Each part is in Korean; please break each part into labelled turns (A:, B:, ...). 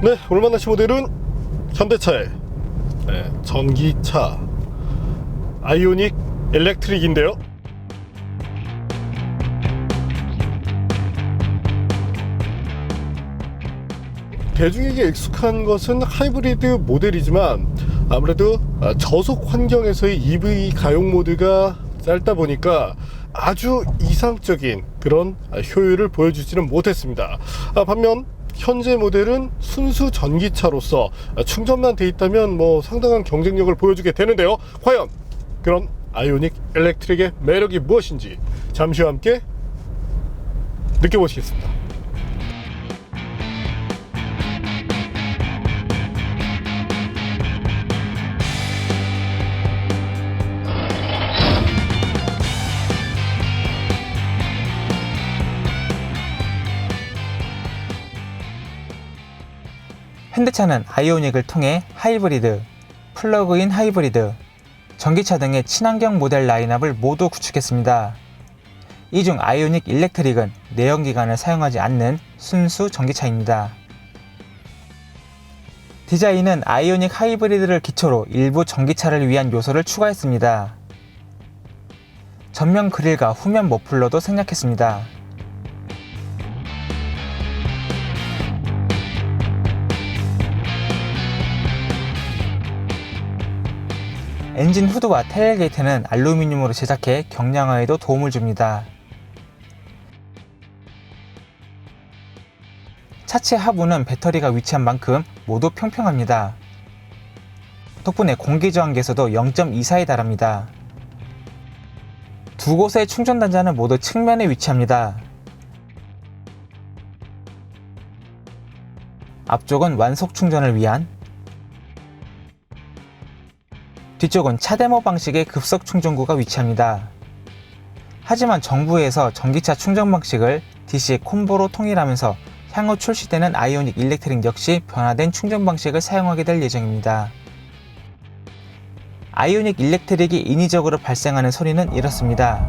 A: 네, 오늘 만나실 모델은 현대차의 전기차 아이오닉 일렉트릭인데요. 대중에게 익숙한 것은 하이브리드 모델이지만 아무래도 저속 환경에서의 EV 가용 모드가 짧다 보니까 아주 이상적인 그런 효율을 보여주지는 못했습니다. 반면 현재 모델은 순수 전기차로서 충전만 돼 있다면 상당한 경쟁력을 보여주게 되는데요. 과연 그런 아이오닉 일렉트릭의 매력이 무엇인지 잠시 후와 함께 느껴보시겠습니다.
B: 현대차는 아이오닉을 통해 하이브리드, 플러그인 하이브리드, 전기차 등의 친환경 모델 라인업을 모두 구축했습니다. 이 중 아이오닉 일렉트릭은 내연기관을 사용하지 않는 순수 전기차입니다. 디자인은 아이오닉 하이브리드를 기초로 일부 전기차를 위한 요소를 추가했습니다. 전면 그릴과 후면 머플러도 생략했습니다. 엔진 후드와 테일게이트는 알루미늄으로 제작해 경량화에도 도움을 줍니다. 차체 하부는 배터리가 위치한 만큼 모두 평평합니다. 덕분에 공기저항계수도 0.24에 달합니다. 두 곳의 충전 단자는 모두 측면에 위치합니다. 앞쪽은 완속 충전을 위한, 뒤쪽은 차데모 방식의 급속 충전구가 위치합니다. 하지만 정부에서 전기차 충전 방식을 DC 콤보로 통일하면서 향후 출시되는 아이오닉 일렉트릭 역시 변화된 충전 방식을 사용하게 될 예정입니다. 아이오닉 일렉트릭이 인위적으로 발생하는 소리는 이렇습니다.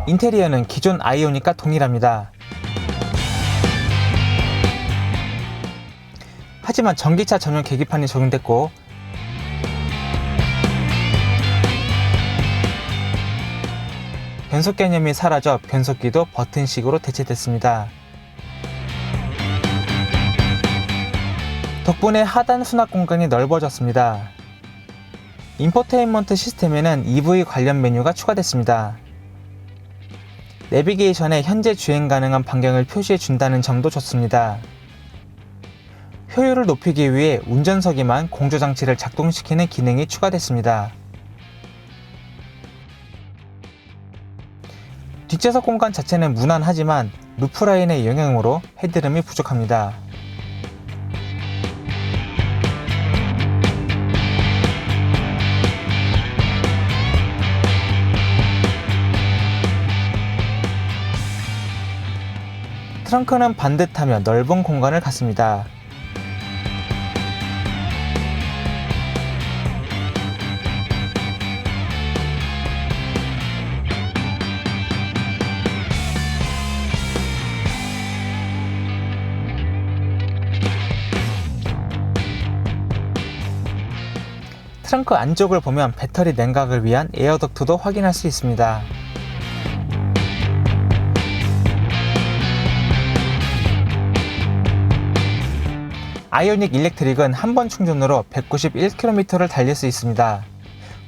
B: 인테리어는 기존 아이오닉과 동일합니다. 하지만 전기차 전용 계기판이 적용됐고 변속 개념이 사라져 변속기도 버튼식으로 대체됐습니다. 덕분에 하단 수납 공간이 넓어졌습니다. 인포테인먼트 시스템에는 EV 관련 메뉴가 추가됐습니다. 내비게이션에 현재 주행 가능한 반경을 표시해 준다는 점도 좋습니다. 효율을 높이기 위해 운전석에만 공조장치를 작동시키는 기능이 추가됐습니다. 뒷좌석 공간 자체는 무난하지만 루프라인의 영향으로 헤드룸이 부족합니다. 트렁크는 반듯하며 넓은 공간을 갖습니다. 트렁크 안쪽을 보면 배터리 냉각을 위한 에어덕트도 확인할 수 있습니다. 아이오닉 일렉트릭은 한 번 충전으로 191km를 달릴 수 있습니다.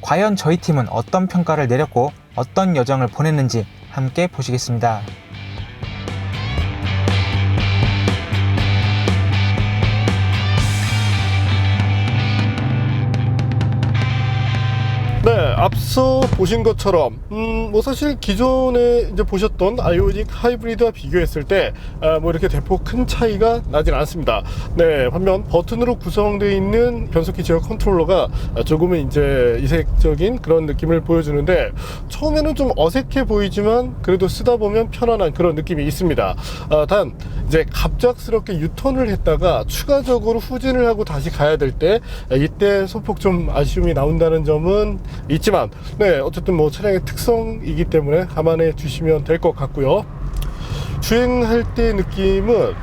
B: 과연 저희 팀은 어떤 평가를 내렸고 어떤 여정을 보냈는지 함께 보시겠습니다.
A: 네, 앞서 보신 것처럼 사실 기존에 이제 보셨던 아이오닉 하이브리드와 비교했을 때 이렇게 대폭 큰 차이가 나진 않습니다. 네, 반면 버튼으로 구성되어 있는 변속기 제어 컨트롤러가 조금은 이제 이색적인 그런 느낌을 보여주는데 처음에는 좀 어색해 보이지만 그래도 쓰다 보면 편안한 그런 느낌이 있습니다. 단 이제 갑작스럽게 유턴을 했다가 추가적으로 후진을 하고 다시 가야 될 때 이때 소폭 좀 아쉬움이 나온다는 점은 있지 있지만 어쨌든 뭐 차량의 특성이기 때문에 감안해 주시면 될 것 같고요. 주행할 때 느낌은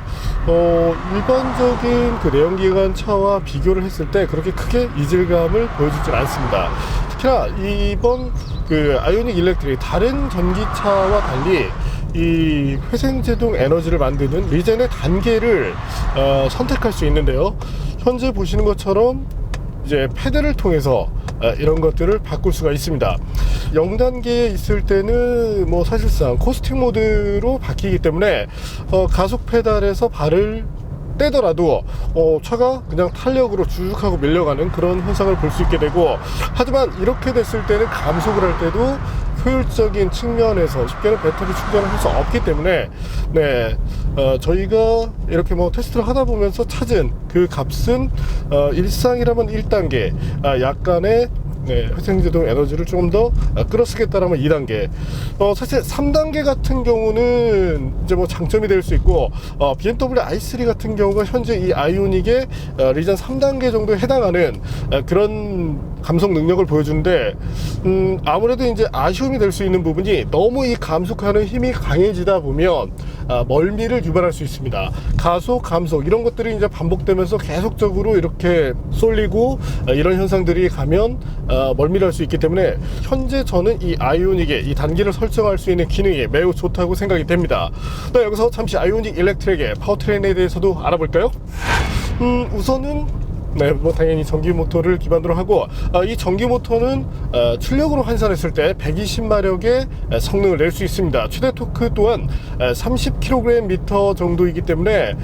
A: 일반적인 그 내연기관 차와 비교를 했을 때 그렇게 크게 이질감을 보여주질 않습니다. 특히나 이번 그 아이오닉 일렉트릭 다른 전기차와 달리 이 회생제동 에너지를 만드는 리젠의 단계를 선택할 수 있는데요. 현재 보시는 것처럼 이제 패드를 통해서 이런 것들을 바꿀 수가 있습니다. 0단계에 있을 때는 뭐 사실상 코스팅 모드로 바뀌기 때문에 가속 페달에서 발을 떼더라도 차가 그냥 탄력으로 쭉 하고 밀려가는 그런 현상을 볼 수 있게 되고, 하지만 이렇게 됐을 때는 감속을 할 때도 효율적인 측면에서 쉽게는 배터리 충전을 할 수 없기 때문에 저희가 이렇게 뭐 테스트를 하다 보면서 찾은 그 값은 일상이라면 1단계 약간의 회생제동 에너지를 조금 더 끌어쓰겠다라면 2단계, 사실 3단계 같은 경우는 이제 뭐 장점이 될 수 있고, BMW i3 같은 경우가 현재 이 아이오닉의 리전 3단계 정도에 해당하는 그런 감속 능력을 보여주는데, 아무래도 이제 아쉬움이 될 수 있는 부분이 너무 이 감속하는 힘이 강해지다 보면 멀미를 유발할 수 있습니다. 가속, 감속 이런 것들이 이제 반복되면서 계속적으로 이렇게 쏠리고 이런 현상들이 가면 멀미를 할 수 있기 때문에 현재 저는 이 아이오닉의 이 단계를 설정할 수 있는 기능이 매우 좋다고 생각이 됩니다. 여기서 잠시 아이오닉 일렉트릭의 파워트레인에 대해서도 알아볼까요? 우선은 뭐 당연히 전기 모터를 기반으로 하고, 이 전기 모터는 출력으로 환산했을 때 120마력의 성능을 낼 수 있습니다. 최대 토크 또한 30kgm 정도이기 때문에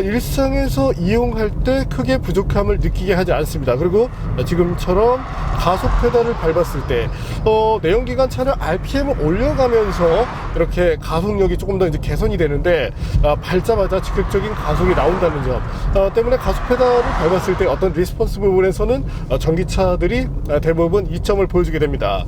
A: 일상에서 이용할 때 크게 부족함을 느끼게 하지 않습니다. 그리고 지금처럼 가속 페달을 밟았을 때 내연기관 차를 RPM을 올려가면서 이렇게 가속력이 조금 더 이제 개선이 되는데, 밟자마자 즉각적인 가속이 나온다는 점 때문에 가속 페달을 밟았을 때 어떤 리스폰스 부분에서는 전기차들이 대부분 이점을 보여주게 됩니다.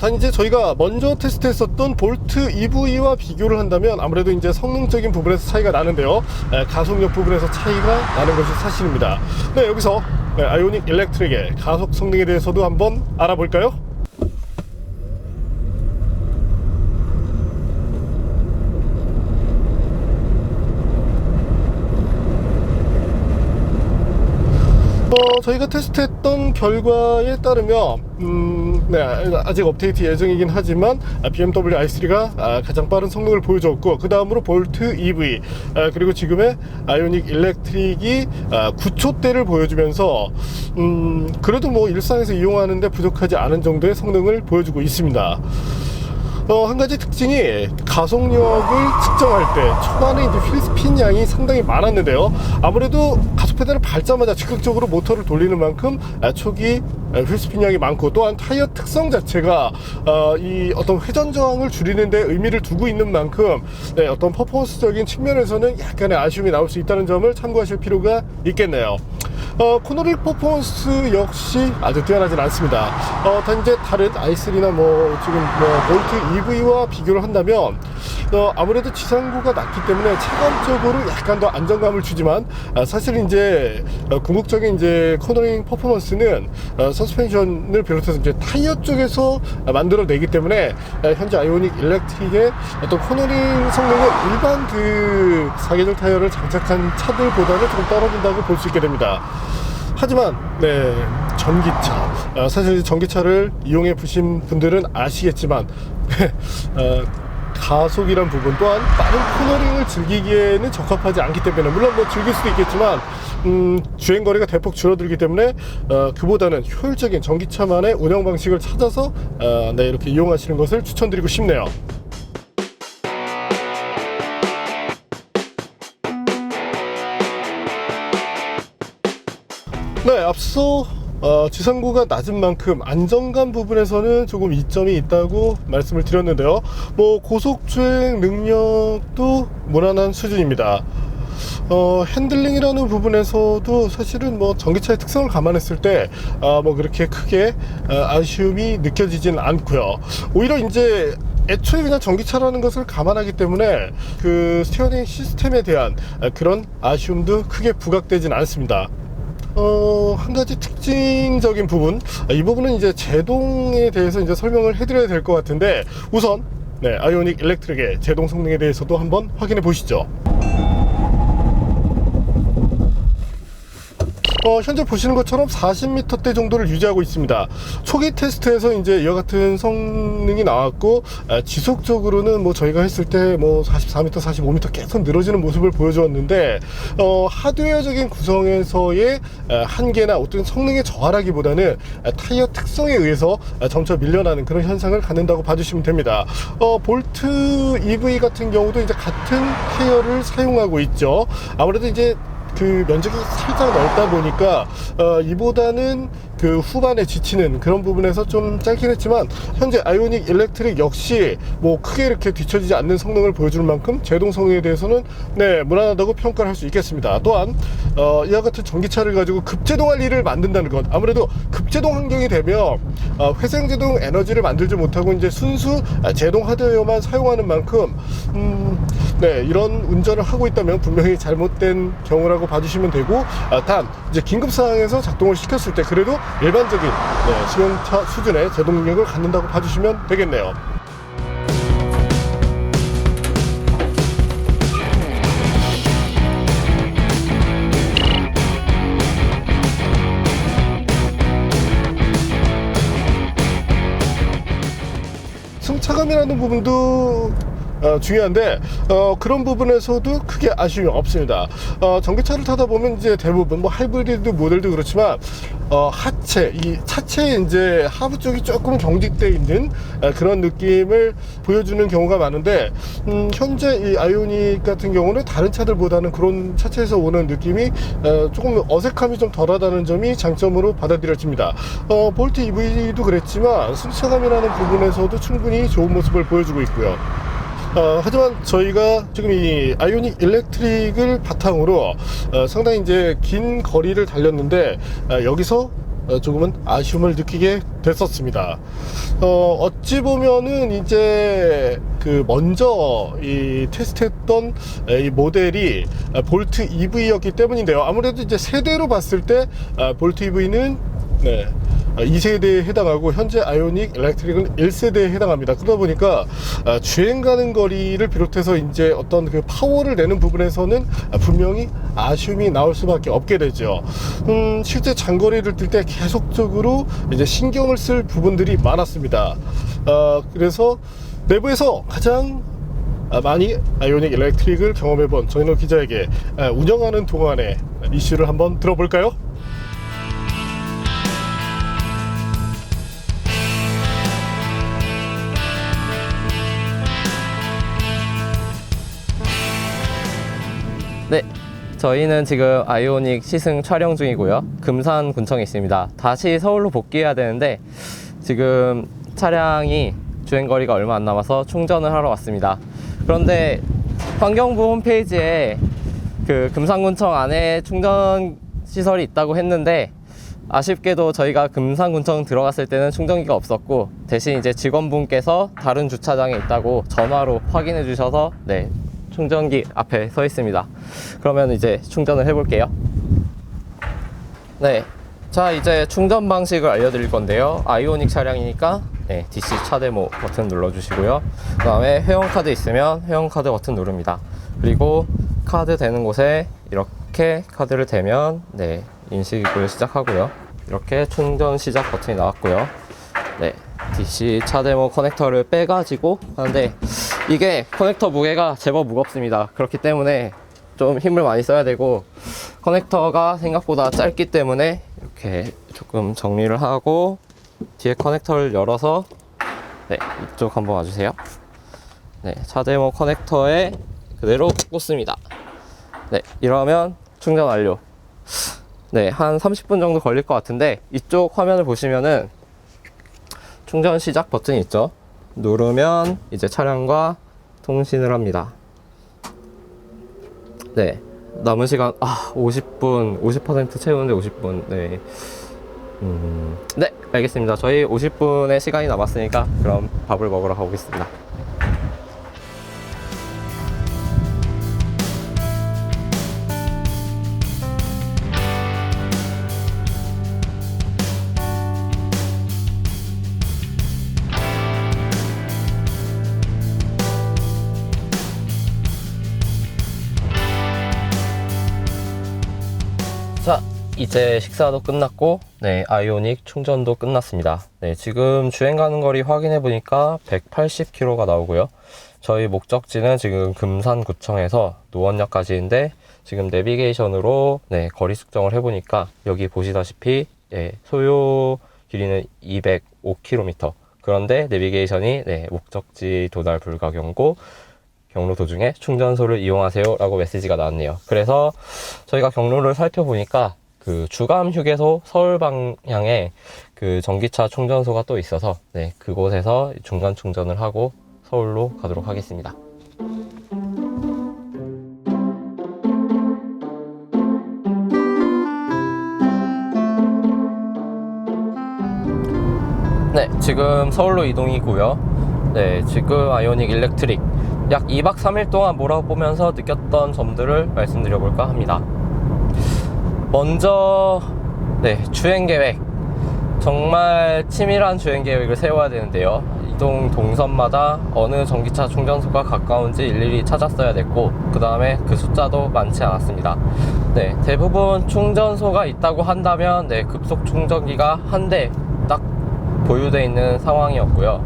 A: 단 이제 저희가 먼저 테스트했었던 볼트 EV와 비교를 한다면 아무래도 이제 성능적인 부분에서 차이가 나는데요, 가속력 부분에서 차이가 나는 것이 사실입니다. 여기서 아이오닉 일렉트릭의 가속 성능에 대해서도 한번 알아볼까요? 저희가 테스트했던 결과에 따르면 아직 업데이트 예정이긴 하지만 BMW i3가 가장 빠른 성능을 보여줬고, 그 다음으로 볼트 EV 그리고 지금의 아이오닉 일렉트릭이 9초대를 보여주면서 그래도 뭐 일상에서 이용하는데 부족하지 않은 정도의 성능을 보여주고 있습니다. 한 가지 특징이 가속력을 측정할 때 초반에 이제 휠스핀 양이 상당히 많았는데요, 아무래도 가속 페달을 밟자마자 즉각적으로 모터를 돌리는 만큼 초기 휠스핀 양이 많고, 또한 타이어 특성 자체가 이 어떤 회전 저항을 줄이는 데 의미를 두고 있는 만큼 어떤 퍼포먼스적인 측면에서는 약간의 아쉬움이 나올 수 있다는 점을 참고하실 필요가 있겠네요. 코너링 퍼포먼스 역시 아주 뛰어나진 않습니다. 단 이제 다른 i3나 뭐 지금 볼트 EV와 비교를 한다면 아무래도 지상고가 낮기 때문에 체감적으로 약간 더 안정감을 주지만, 사실 이제 궁극적인 이제 코너링 퍼포먼스는 서스펜션을 비롯해서 이제 타이어 쪽에서 만들어내기 때문에 현재 아이오닉 일렉트릭의 어떤 코너링 성능은 일반 그 사계절 타이어를 장착한 차들보다는 조금 떨어진다고 볼 수 있게 됩니다. 하지만 전기차, 사실 전기차를 이용해 보신 분들은 아시겠지만 가속이란 부분 또한 빠른 코너링을 즐기기에는 적합하지 않기 때문에, 물론 뭐 즐길 수도 있겠지만 주행거리가 대폭 줄어들기 때문에 그보다는 효율적인 전기차만의 운영 방식을 찾아서 이렇게 이용하시는 것을 추천드리고 싶네요. 앞서 지상고가 낮은 만큼 안정감 부분에서는 조금 이점이 있다고 말씀을 드렸는데요, 뭐 고속주행 능력도 무난한 수준입니다. 핸들링이라는 부분에서도 사실은 뭐 전기차의 특성을 감안했을 때 뭐 그렇게 크게 아쉬움이 느껴지진 않고요. 오히려 이제 애초에 그냥 전기차라는 것을 감안하기 때문에 그 스티어링 시스템에 대한 그런 아쉬움도 크게 부각되진 않습니다. 한 가지 특징적인 부분, 이 부분은 이제 제동에 대해서 이제 설명을 해드려야 될 것 같은데, 우선 네, 아이오닉 일렉트릭의 제동 성능에 대해서도 한번 확인해 보시죠. 현재 보시는 것처럼 40m대 정도를 유지하고 있습니다. 초기 테스트에서 이제 이와 같은 성능이 나왔고, 지속적으로는 뭐 저희가 했을 때 뭐 44m, 45m 계속 늘어지는 모습을 보여주었는데, 하드웨어적인 구성에서의 한계나 어떤 성능의 저하라기보다는 타이어 특성에 의해서 점차 밀려나는 그런 현상을 갖는다고 봐주시면 됩니다. 볼트 EV 같은 경우도 이제 같은 타이어를 사용하고 있죠. 아무래도 이제 그 면적이 살짝 넓다 보니까 이보다는 그 후반에 지치는 그런 부분에서 좀 짧긴 했지만, 현재 아이오닉 일렉트릭 역시 뭐 크게 이렇게 뒤처지지 않는 성능을 보여줄 만큼 제동 성능에 대해서는 네, 무난하다고 평가를 할 수 있겠습니다. 또한 이와 같은 전기차를 가지고 급제동할 일을 만든다는 것, 아무래도 급제동 환경이 되면 회생제동 에너지를 만들지 못하고 이제 순수 제동 하드웨어만 사용하는 만큼 네, 이런 운전을 하고 있다면 분명히 잘못된 경우라고 봐주시면 되고, 단 이제 긴급 상황에서 작동을 시켰을 때 그래도 일반적인 승용차 수준의 제동 능력을 갖는다고 봐주시면 되겠네요. 승차감이라는 부분도 중요한데, 그런 부분에서도 크게 아쉬움이 없습니다. 전기차를 타다 보면 이제 대부분 뭐 하이브리드 모델도 그렇지만 하체, 이 차체에 이제 하부 쪽이 조금 경직되어 있는 그런 느낌을 보여주는 경우가 많은데, 현재 이 아이오닉 같은 경우는 다른 차들보다는 그런 차체에서 오는 느낌이 조금 어색함이 좀 덜하다는 점이 장점으로 받아들여집니다. 볼트 EV도 그랬지만 승차감이라는 부분에서도 충분히 좋은 모습을 보여주고 있고요. 하지만 저희가 지금 이 아이오닉 일렉트릭을 바탕으로 상당히 이제 긴 거리를 달렸는데, 여기서 조금은 아쉬움을 느끼게 됐었습니다. 어찌 보면은 이제 그 먼저 이 테스트했던 이 모델이 볼트 EV였기 때문인데요. 아무래도 이제 세대로 봤을 때 볼트 EV는 네, 2세대에 해당하고 현재 아이오닉 일렉트릭은 1세대에 해당합니다. 그러다 보니까 주행 가는 거리를 비롯해서 이제 어떤 그 파워를 내는 부분에서는 분명히 아쉬움이 나올 수밖에 없게 되죠. 실제 장거리를 뛸 때 계속적으로 이제 신경을 쓸 부분들이 많았습니다. 그래서 내부에서 가장 많이 아이오닉 일렉트릭을 경험해본 정인호 기자에게 운영하는 동안의 이슈를 한번 들어볼까요?
C: 네, 저희는 지금 아이오닉 시승 촬영 중이고요. 금산군청에 있습니다. 다시 서울로 복귀해야 되는데 지금 차량이 주행거리가 얼마 안 남아서 충전을 하러 왔습니다. 그런데 환경부 홈페이지에 그 금산군청 안에 충전 시설이 있다고 했는데, 아쉽게도 저희가 금산군청 들어갔을 때는 충전기가 없었고, 대신 이제 직원분께서 다른 주차장에 있다고 전화로 확인해 주셔서 네, 충전기 앞에 서 있습니다. 그러면 이제 충전을 해 볼게요. 네, 자 이제 충전 방식을 알려드릴 건데요. 아이오닉 차량이니까 네, DC 차데모 버튼 눌러주시고요. 그 다음에 회원카드 있으면 회원카드 버튼 누릅니다. 그리고 카드 되는 곳에 이렇게 카드를 대면 네, 인식을 시작하고요. 이렇게 충전 시작 버튼이 나왔고요. 네, DC 차데모 커넥터를 빼가지고 하는데, 이게 커넥터 무게가 제법 무겁습니다. 그렇기 때문에 좀 힘을 많이 써야 되고, 커넥터가 생각보다 짧기 때문에 이렇게 조금 정리를 하고, 뒤에 커넥터를 열어서 네, 이쪽 한번 와주세요. 네, 차데모 커넥터에 그대로 꽂습니다. 네, 이러면 충전 완료. 네, 한 30분 정도 걸릴 것 같은데, 이쪽 화면을 보시면은 충전 시작 버튼이 있죠. 누르면 이제 차량과 통신을 합니다. 네, 남은 시간 50분, 50% 채우는데 50분. 네. 네, 알겠습니다. 저희 50분의 시간이 남았으니까 그럼 밥을 먹으러 가보겠습니다. 자, 이제 식사도 끝났고, 네, 아이오닉 충전도 끝났습니다. 네, 지금 주행 가는 거리 확인해 보니까 180km가 나오고요. 저희 목적지는 지금 금산구청에서 노원역까지인데, 지금 내비게이션으로 네, 거리 측정을 해 보니까 여기 보시다시피 네, 소요 길이는 205km. 그런데 내비게이션이 네, 목적지 도달 불가 경고, 경로 도중에 충전소를 이용하세요 라고 메시지가 나왔네요. 그래서 저희가 경로를 살펴보니까 그 주감 휴게소 서울 방향에 그 전기차 충전소가 또 있어서 네, 그곳에서 중간 충전을 하고 서울로 가도록 하겠습니다. 네, 지금 서울로 이동이고요. 네, 지금 아이오닉 일렉트릭 약 2박 3일 동안 몰아보면서 느꼈던 점들을 말씀드려볼까 합니다. 먼저 네, 주행 계획, 정말 치밀한 주행 계획을 세워야 되는데요. 이동 동선마다 어느 전기차 충전소가 가까운지 일일이 찾았어야 됐고, 그 다음에 그 숫자도 많지 않았습니다. 네, 대부분 충전소가 있다고 한다면 네, 급속 충전기가 한 대 딱 보유되어 있는 상황이었고요.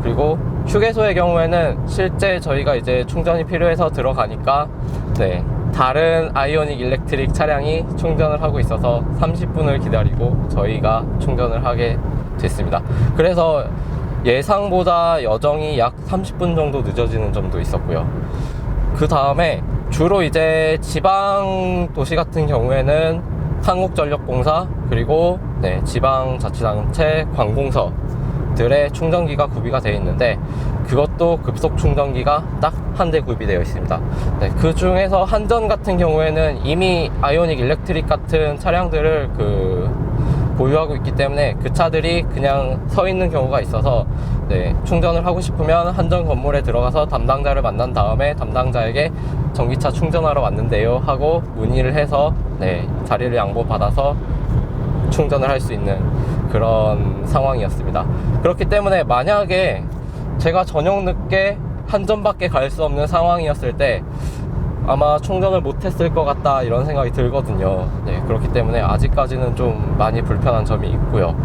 C: 그리고 휴게소의 경우에는 실제 저희가 이제 충전이 필요해서 들어가니까 네, 다른 아이오닉 일렉트릭 차량이 충전을 하고 있어서 30분을 기다리고 저희가 충전을 하게 됐습니다. 그래서 예상보다 여정이 약 30분 정도 늦어지는 점도 있었고요. 그 다음에 주로 이제 지방 도시 같은 경우에는 한국전력공사 그리고 네, 지방자치단체 관공서들의 충전기가 구비가 되어 있는데, 그것도 급속 충전기가 딱 한 대 구비되어 있습니다. 네, 그 중에서 한전 같은 경우에는 이미 아이오닉 일렉트릭 같은 차량들을 보유하고 있기 때문에 그 차들이 그냥 서 있는 경우가 있어서 네, 충전을 하고 싶으면 한전 건물에 들어가서 담당자를 만난 다음에 담당자에게 전기차 충전하러 왔는데요 하고 문의를 해서 네, 자리를 양보받아서 충전을 할 수 있는 그런 상황이었습니다. 그렇기 때문에 만약에 제가 저녁 늦게 한전밖에 갈 수 없는 상황이었을 때 아마 충전을 못했을 것 같다 이런 생각이 들거든요. 네, 그렇기 때문에 아직까지는 좀 많이 불편한 점이 있고요.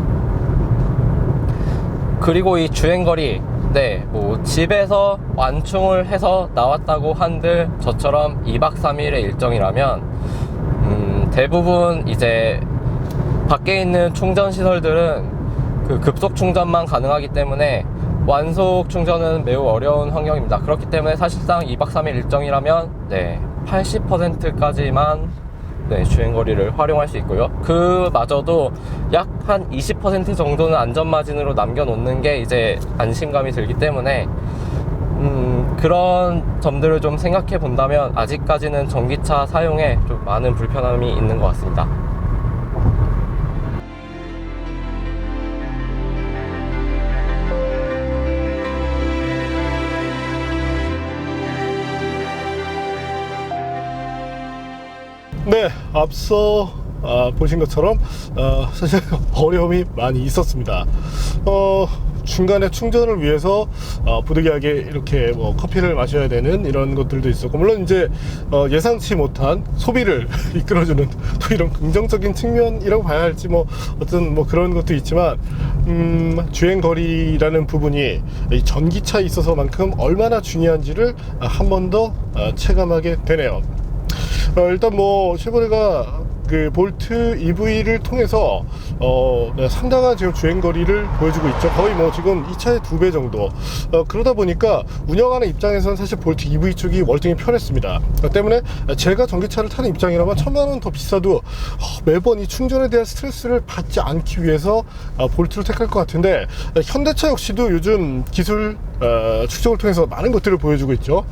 C: 그리고 이 주행거리, 네, 뭐 집에서 완충을 해서 나왔다고 한들 저처럼 2박 3일의 일정이라면 대부분 이제 밖에 있는 충전 시설들은 그 급속 충전만 가능하기 때문에 완속 충전은 매우 어려운 환경입니다. 그렇기 때문에 사실상 2박 3일 일정이라면 네, 80%까지만 네, 주행거리를 활용할 수 있고요. 그마저도 약 한 20% 정도는 안전마진으로 남겨놓는 게 이제 안심감이 들기 때문에 그런 점들을 좀 생각해 본다면 아직까지는 전기차 사용에 좀 많은 불편함이 있는 것 같습니다.
A: 네, 앞서 보신 것처럼 사실 어려움이 많이 있었습니다. 중간에 충전을 위해서 부득이하게 이렇게 뭐 커피를 마셔야 되는 이런 것들도 있었고, 물론 이제 예상치 못한 소비를 이끌어주는 또 이런 긍정적인 측면이라고 봐야 할지 뭐 어떤 뭐 그런 것도 있지만, 주행거리라는 부분이 이 전기차에 있어서만큼 얼마나 중요한지를 한 번 더 체감하게 되네요. 일단 뭐 쉐보레가 그 볼트 EV를 통해서 네, 상당한 지금 주행거리를 보여주고 있죠. 거의 뭐 지금 이 차의 2배 정도. 그러다 보니까 운영하는 입장에서는 사실 볼트 EV 쪽이 월등히 편했습니다. 때문에 제가 전기차를 타는 입장이라면 1000만원 더 비싸도 매번 이 충전에 대한 스트레스를 받지 않기 위해서 볼트를 택할 것 같은데, 현대차 역시도 요즘 기술 축적을 통해서 많은 것들을 보여주고 있죠.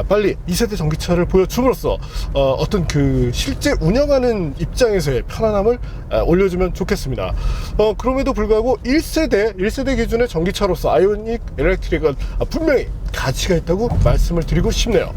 A: 빨리 2세대 전기차를 보여줌으로써 어떤 그 실제 운영하는 입장에서의 편안함을 올려주면 좋겠습니다. 그럼에도 불구하고 1세대 기준의 전기차로서 아이오닉 일렉트릭은 분명히 가치가 있다고 말씀을 드리고 싶네요.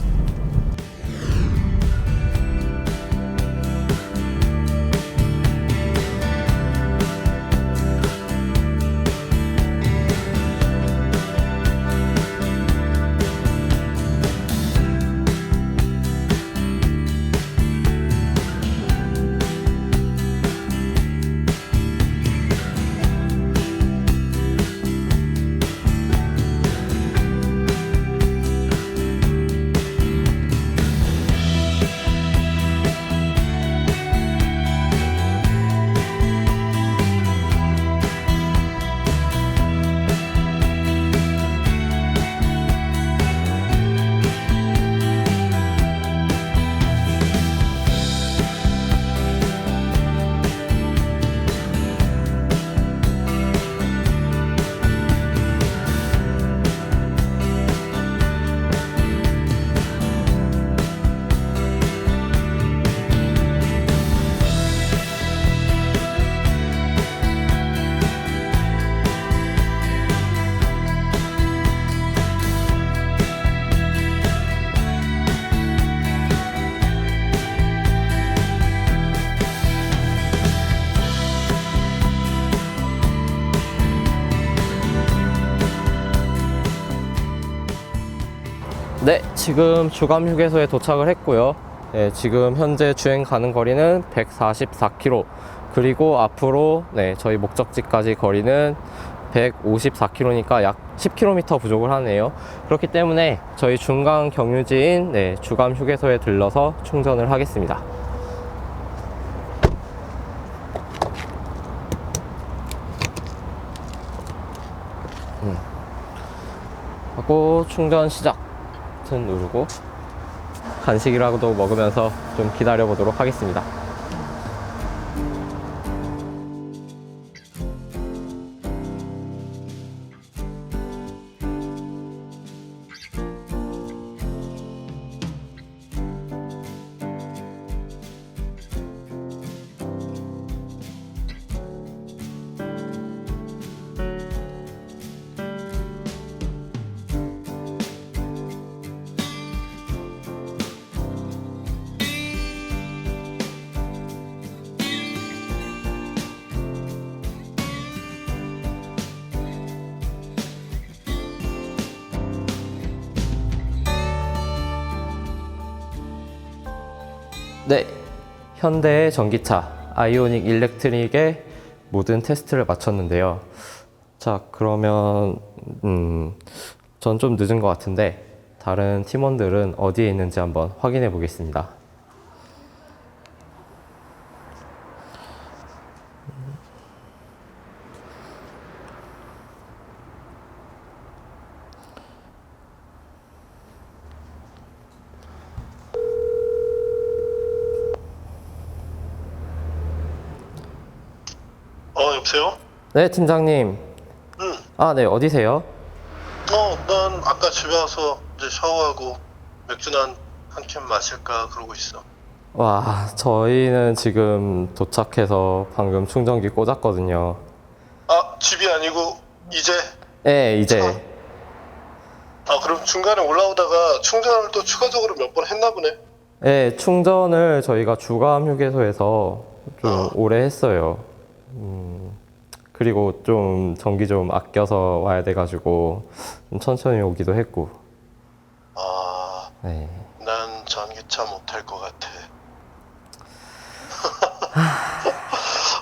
C: 네, 지금 주감 휴게소에 도착을 했고요. 네, 지금 현재 주행 가는 거리는 144km. 그리고 앞으로 저희 목적지까지 거리는 154km니까 약 10km 부족을 하네요. 그렇기 때문에 저희 중간 경유지인 주감 휴게소에 들러서 충전을 하겠습니다. 하고 충전 시작 버튼 누르고 간식이라도 먹으면서 좀 기다려 보도록 하겠습니다. 네, 현대의 전기차 아이오닉 일렉트릭의 모든 테스트를 마쳤는데요. 자, 그러면 전 좀 늦은 것 같은데 다른 팀원들은 어디에 있는지 한번 확인해 보겠습니다.
A: 여보세요?
C: 네, 팀장님.
A: 응.
C: 아, 네, 어디세요?
A: 난 아까 집에 와서 이제 샤워하고 맥주나 한 캔 마실까 그러고 있어.
C: 와, 저희는 지금 도착해서 방금 충전기 꽂았거든요.
A: 아, 집이 아니고 이제?
C: 네, 이제.
A: 그럼 중간에 올라오다가 충전을 또 추가적으로 몇 번 했나 보네.
C: 네, 충전을 저희가 주감 휴게소에서 좀 오래 했어요. 그리고 좀 전기 좀 아껴서 와야 돼가지고 좀 천천히 오기도 했고. 네.
A: 난 전기차 못할 것 같아.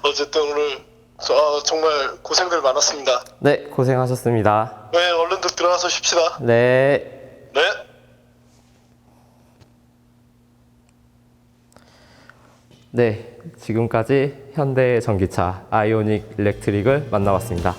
A: 어쨌든 오늘 정말 고생들 많았습니다.
C: 네, 고생하셨습니다.
A: 네, 얼른들 들어가서 쉽시다.
C: 네.
A: 네.
C: 네, 지금까지 현대 전기차 아이오닉 일렉트릭을 만나봤습니다.